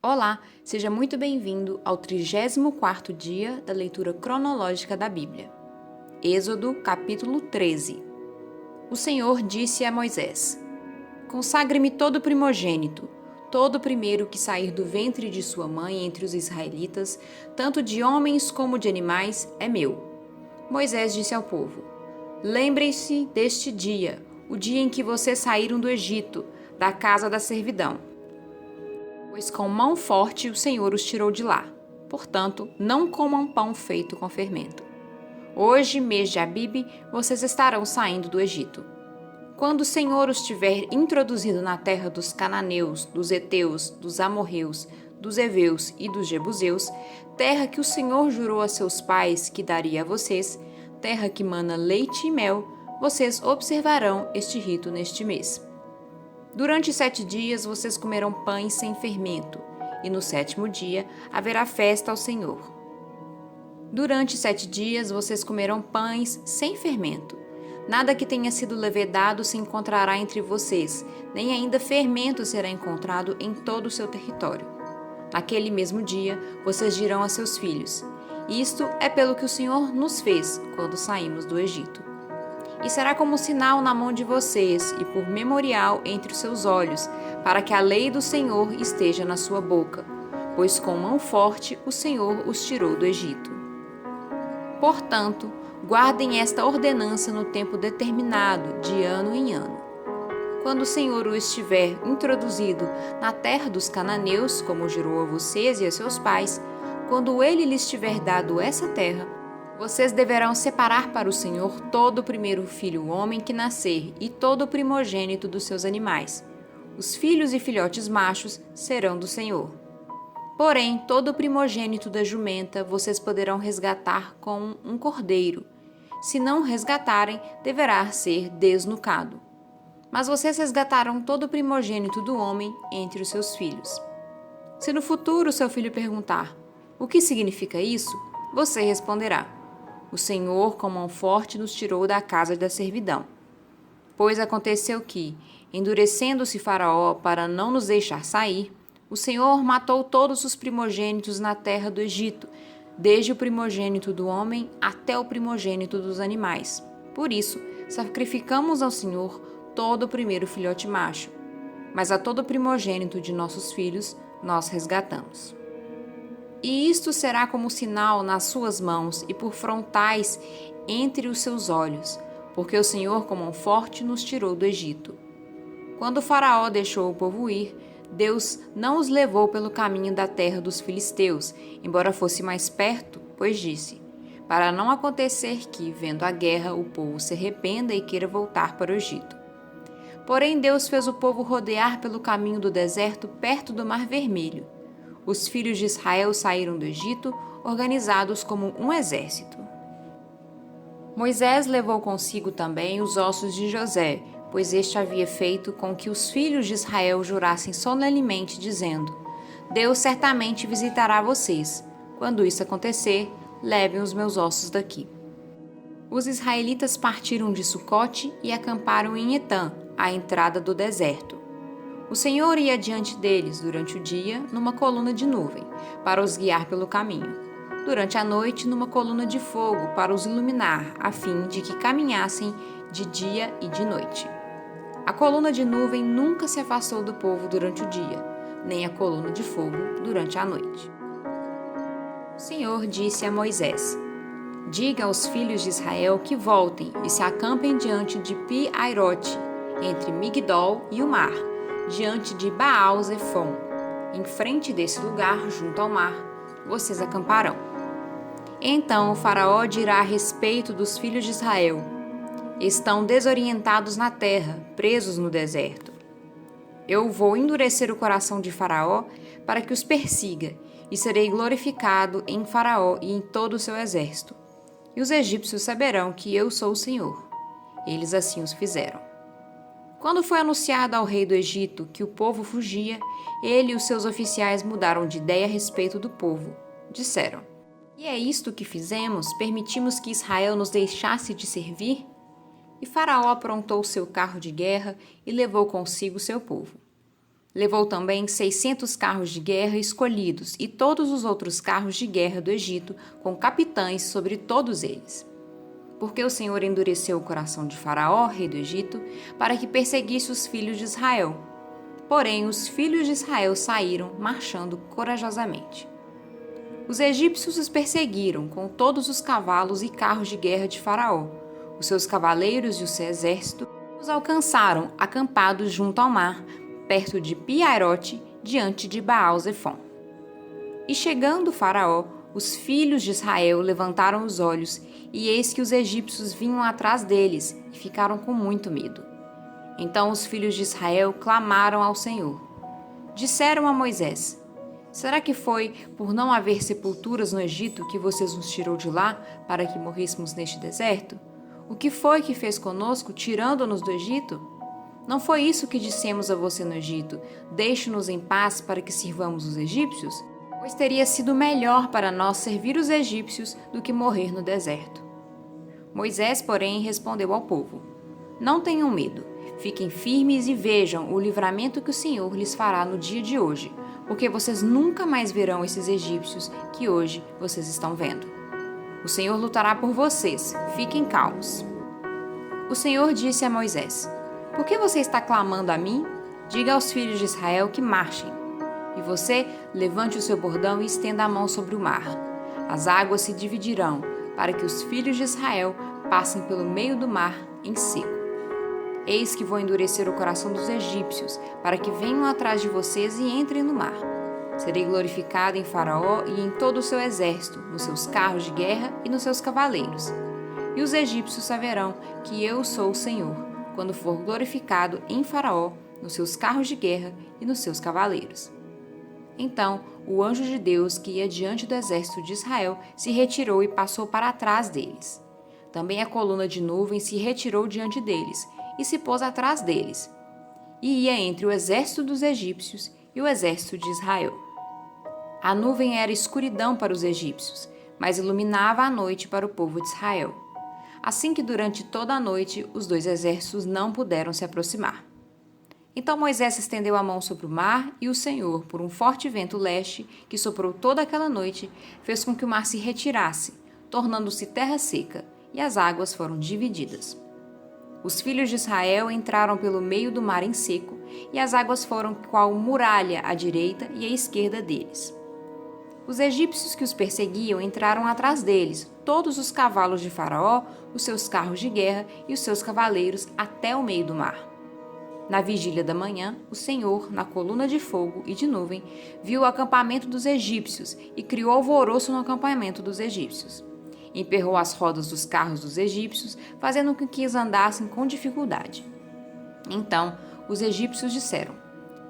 Olá, seja muito bem-vindo ao 34º dia da leitura cronológica da Bíblia. Êxodo, capítulo 13. O Senhor disse a Moisés: Consagre-me todo primogênito, todo primeiro que sair do ventre de sua mãe entre os israelitas, tanto de homens como de animais, é meu. Moisés disse ao povo: Lembrem-se deste dia, o dia em que vocês saíram do Egito, da casa da servidão. Pois com mão forte o Senhor os tirou de lá. Portanto, não comam pão feito com fermento. Hoje, mês de Abibe, vocês estarão saindo do Egito. Quando o Senhor os tiver introduzido na terra dos cananeus, dos heteus, dos amorreus, dos heveus e dos jebuseus, terra que o Senhor jurou a seus pais que daria a vocês, terra que mana leite e mel, vocês observarão este rito neste mês. Durante 7 dias vocês comerão pães sem fermento, e no 7º dia haverá festa ao Senhor. Durante 7 dias vocês comerão pães sem fermento. Nada que tenha sido levedado se encontrará entre vocês, nem ainda fermento será encontrado em todo o seu território. Naquele mesmo dia vocês dirão a seus filhos: Isto é pelo que o Senhor nos fez quando saímos do Egito. E será como sinal na mão de vocês e por memorial entre os seus olhos, para que a lei do Senhor esteja na sua boca, pois com mão forte o Senhor os tirou do Egito. Portanto, guardem esta ordenança no tempo determinado, de ano em ano. Quando o Senhor o estiver introduzido na terra dos cananeus, como jurou a vocês e a seus pais, quando ele lhes tiver dado essa terra, vocês deverão separar para o Senhor todo o primeiro filho homem que nascer e todo o primogênito dos seus animais. Os filhos e filhotes machos serão do Senhor. Porém, todo o primogênito da jumenta vocês poderão resgatar com um cordeiro. Se não resgatarem, deverá ser desnucado. Mas vocês resgatarão todo o primogênito do homem entre os seus filhos. Se no futuro seu filho perguntar: O que significa isso? Você responderá: O Senhor, com mão forte, nos tirou da casa da servidão. Pois aconteceu que, endurecendo-se Faraó para não nos deixar sair, o Senhor matou todos os primogênitos na terra do Egito, desde o primogênito do homem até o primogênito dos animais. Por isso, sacrificamos ao Senhor todo o primeiro filhote macho, mas a todo primogênito de nossos filhos nós resgatamos. E isto será como sinal nas suas mãos e por frontais entre os seus olhos, porque o Senhor com mão forte nos tirou do Egito. Quando o Faraó deixou o povo ir, Deus não os levou pelo caminho da terra dos filisteus, embora fosse mais perto, pois disse: para não acontecer que, vendo a guerra, o povo se arrependa e queira voltar para o Egito. Porém, Deus fez o povo rodear pelo caminho do deserto perto do Mar Vermelho. Os filhos de Israel saíram do Egito, organizados como um exército. Moisés levou consigo também os ossos de José, pois este havia feito com que os filhos de Israel jurassem solenemente, dizendo: Deus certamente visitará vocês. Quando isso acontecer, levem os meus ossos daqui. Os israelitas partiram de Sucote e acamparam em Etã, à entrada do deserto. O Senhor ia diante deles durante o dia numa coluna de nuvem, para os guiar pelo caminho. Durante a noite, numa coluna de fogo, para os iluminar, a fim de que caminhassem de dia e de noite. A coluna de nuvem nunca se afastou do povo durante o dia, nem a coluna de fogo durante a noite. O Senhor disse a Moisés: Diga aos filhos de Israel que voltem e se acampem diante de Pi-Airote, entre Migdol e o mar, diante de Baal-Zefon. Em frente desse lugar, junto ao mar, vocês acamparão. Então o Faraó dirá a respeito dos filhos de Israel: Estão desorientados na terra, presos no deserto. Eu vou endurecer o coração de Faraó para que os persiga, e serei glorificado em Faraó e em todo o seu exército. E os egípcios saberão que eu sou o Senhor. Eles assim os fizeram. Quando foi anunciado ao rei do Egito que o povo fugia, ele e os seus oficiais mudaram de ideia a respeito do povo. Disseram: E é isto que fizemos? Permitimos que Israel nos deixasse de servir? E Faraó aprontou seu carro de guerra e levou consigo seu povo. Levou também 600 carros de guerra escolhidos e todos os outros carros de guerra do Egito, com capitães sobre todos eles. Porque o Senhor endureceu o coração de Faraó, rei do Egito, para que perseguisse os filhos de Israel. Porém, os filhos de Israel saíram, marchando corajosamente. Os egípcios os perseguiram com todos os cavalos e carros de guerra de Faraó. Os seus cavaleiros e o seu exército os alcançaram acampados junto ao mar, perto de Pi-Hahirote, diante de Baal-Zefon. E chegando Faraó, os filhos de Israel levantaram os olhos, e eis que os egípcios vinham atrás deles, e ficaram com muito medo. Então os filhos de Israel clamaram ao Senhor. Disseram a Moisés: Será que foi por não haver sepulturas no Egito que vocês nos tirou de lá, para que morrêssemos neste deserto? O que foi que fez conosco, tirando-nos do Egito? Não foi isso que dissemos a você no Egito: Deixe-nos em paz para que sirvamos os egípcios? Pois teria sido melhor para nós servir os egípcios do que morrer no deserto. Moisés, porém, respondeu ao povo: Não tenham medo, fiquem firmes e vejam o livramento que o Senhor lhes fará no dia de hoje, porque vocês nunca mais verão esses egípcios que hoje vocês estão vendo. O Senhor lutará por vocês, fiquem calmos. O Senhor disse a Moisés: Por que você está clamando a mim? Diga aos filhos de Israel que marchem. E você, levante o seu bordão e estenda a mão sobre o mar. As águas se dividirão, para que os filhos de Israel passem pelo meio do mar em seco. Eis que vou endurecer o coração dos egípcios, para que venham atrás de vocês e entrem no mar. Serei glorificado em Faraó e em todo o seu exército, nos seus carros de guerra e nos seus cavaleiros. E os egípcios saberão que eu sou o Senhor, quando for glorificado em Faraó, nos seus carros de guerra e nos seus cavaleiros. Então, o anjo de Deus que ia diante do exército de Israel se retirou e passou para trás deles. Também a coluna de nuvem se retirou diante deles e se pôs atrás deles, e ia entre o exército dos egípcios e o exército de Israel. A nuvem era escuridão para os egípcios, mas iluminava a noite para o povo de Israel. Assim que durante toda a noite os dois exércitos não puderam se aproximar. Então Moisés estendeu a mão sobre o mar e o Senhor, por um forte vento leste que soprou toda aquela noite, fez com que o mar se retirasse, tornando-se terra seca, e as águas foram divididas. Os filhos de Israel entraram pelo meio do mar em seco, e as águas foram qual muralha à direita e à esquerda deles. Os egípcios que os perseguiam entraram atrás deles, todos os cavalos de Faraó, os seus carros de guerra e os seus cavaleiros até o meio do mar. Na vigília da manhã, o Senhor, na coluna de fogo e de nuvem, viu o acampamento dos egípcios e criou alvoroço no acampamento dos egípcios. Emperrou as rodas dos carros dos egípcios, fazendo com que eles andassem com dificuldade. Então, os egípcios disseram: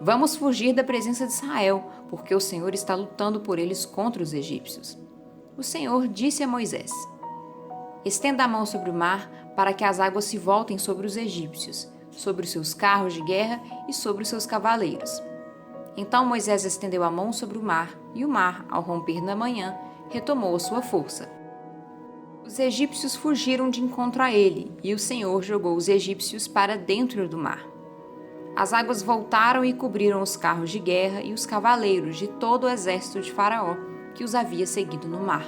Vamos fugir da presença de Israel, porque o Senhor está lutando por eles contra os egípcios. O Senhor disse a Moisés: Estenda a mão sobre o mar, para que as águas se voltem sobre os egípcios, sobre os seus carros de guerra e sobre os seus cavaleiros. Então Moisés estendeu a mão sobre o mar, e o mar, ao romper na manhã, retomou a sua força. Os egípcios fugiram de encontro a ele, e o Senhor jogou os egípcios para dentro do mar. As águas voltaram e cobriram os carros de guerra e os cavaleiros de todo o exército de Faraó, que os havia seguido no mar.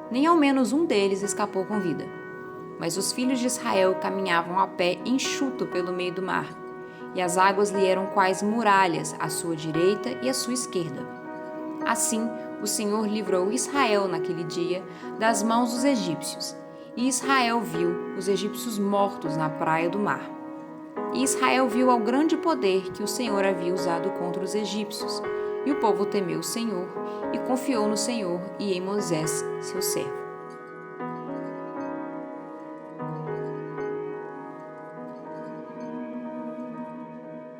Nem ao menos um deles escapou com vida. Mas os filhos de Israel caminhavam a pé enxuto pelo meio do mar, e as águas lhe eram quais muralhas à sua direita e à sua esquerda. Assim, o Senhor livrou Israel naquele dia das mãos dos egípcios, e Israel viu os egípcios mortos na praia do mar. E Israel viu ao grande poder que o Senhor havia usado contra os egípcios, e o povo temeu o Senhor e confiou no Senhor e em Moisés, seu servo.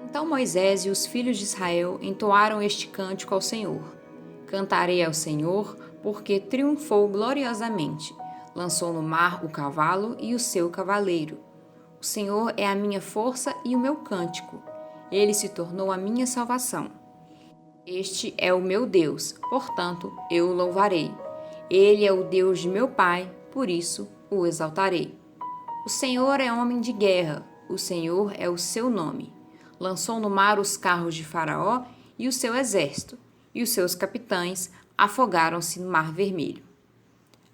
Então Moisés e os filhos de Israel entoaram este cântico ao Senhor. Cantarei ao Senhor, porque triunfou gloriosamente. Lançou no mar o cavalo e o seu cavaleiro. O Senhor é a minha força e o meu cântico. Ele se tornou a minha salvação. Este é o meu Deus, portanto, eu o louvarei. Ele é o Deus de meu pai, por isso o exaltarei. O Senhor é homem de guerra, o Senhor é o seu nome. lançou no mar os carros de Faraó e o seu exército, e os seus capitães afogaram-se no Mar Vermelho.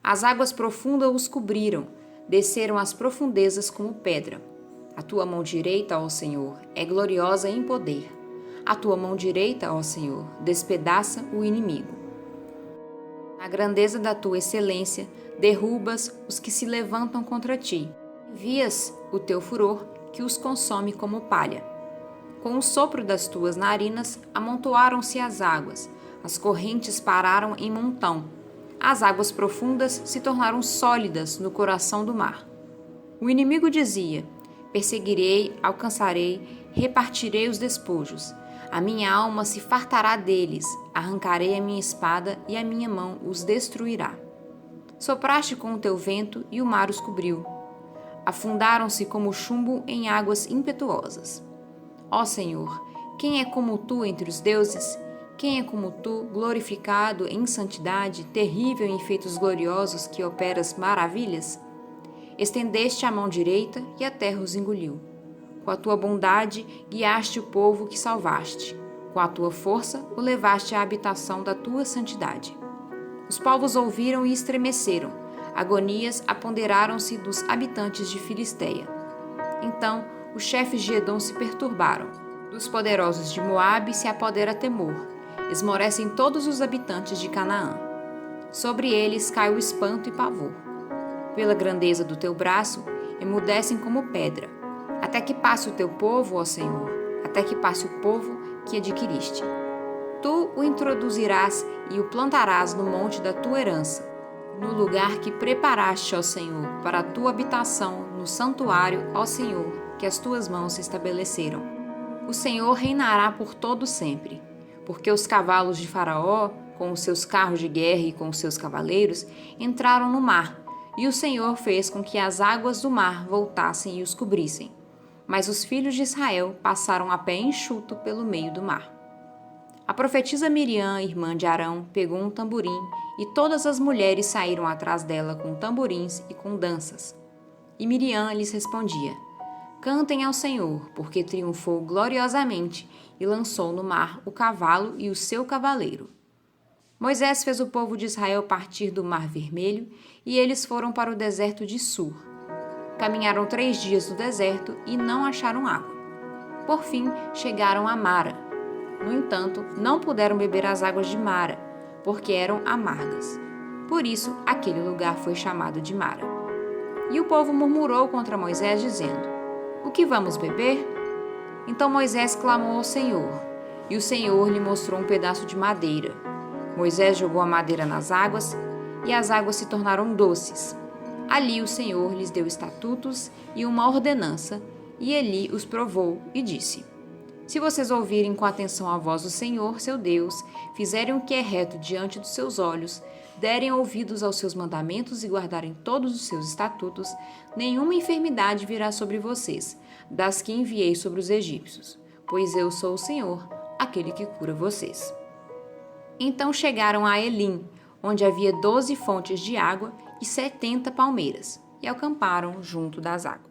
As águas profundas os cobriram, desceram às profundezas como pedra. A tua mão direita, ó Senhor, é gloriosa em poder. A tua mão direita, ó Senhor, despedaça o inimigo. Na grandeza da tua excelência, derrubas os que se levantam contra ti. Envias o teu furor, que os consome como palha. Com o sopro das tuas narinas, amontoaram-se as águas. As correntes pararam em montão. As águas profundas se tornaram sólidas no coração do mar. O inimigo dizia: perseguirei, alcançarei, repartirei os despojos. A minha alma se fartará deles, arrancarei a minha espada e a minha mão os destruirá. Sopraste com o teu vento e o mar os cobriu. Afundaram-se como chumbo em águas impetuosas. Ó Senhor, quem é como tu entre os deuses? Quem é como tu, glorificado em santidade, terrível em feitos gloriosos que operas maravilhas? Estendeste a mão direita e a terra os engoliu. Com a tua bondade guiaste o povo que salvaste. Com a tua força o levaste à habitação da tua santidade. Os povos ouviram e estremeceram. Agonias apoderaram-se dos habitantes de Filisteia. Então os chefes de Edom se perturbaram. Dos poderosos de Moabe se apodera temor. Esmorecem todos os habitantes de Canaã. Sobre eles cai o espanto e pavor. Pela grandeza do teu braço, emudecem como pedra. Até que passe o teu povo, ó Senhor, até que passe o povo que adquiriste. Tu o introduzirás e o plantarás no monte da tua herança, no lugar que preparaste, ó Senhor, para a tua habitação, no santuário, ó Senhor, que as tuas mãos estabeleceram. O Senhor reinará por todo sempre, porque os cavalos de Faraó, com os seus carros de guerra e com os seus cavaleiros, entraram no mar, e o Senhor fez com que as águas do mar voltassem e os cobrissem. Mas os filhos de Israel passaram a pé enxuto pelo meio do mar. A profetisa Miriam, irmã de Arão, pegou um tamborim e todas as mulheres saíram atrás dela com tamborins e com danças. E Miriam lhes respondia: cantem ao Senhor, porque triunfou gloriosamente e lançou no mar o cavalo e o seu cavaleiro. Moisés fez o povo de Israel partir do Mar Vermelho e eles foram para o deserto de Sur. Caminharam 3 dias no deserto e não acharam água. Por fim, chegaram a Mara. No entanto, não puderam beber as águas de Mara, porque eram amargas. Por isso, aquele lugar foi chamado de Mara. E o povo murmurou contra Moisés, dizendo: o que vamos beber? Então Moisés clamou ao Senhor, e o Senhor lhe mostrou um pedaço de madeira. Moisés jogou a madeira nas águas, e as águas se tornaram doces. Ali o Senhor lhes deu estatutos e uma ordenança, e Eli os provou e disse: se vocês ouvirem com atenção a voz do Senhor, seu Deus, fizerem o que é reto diante dos seus olhos, derem ouvidos aos seus mandamentos e guardarem todos os seus estatutos, nenhuma enfermidade virá sobre vocês, das que enviei sobre os egípcios, pois eu sou o Senhor, aquele que cura vocês. Então chegaram a Elim, onde havia 12 fontes de água e 70 palmeiras, e acamparam junto das águas.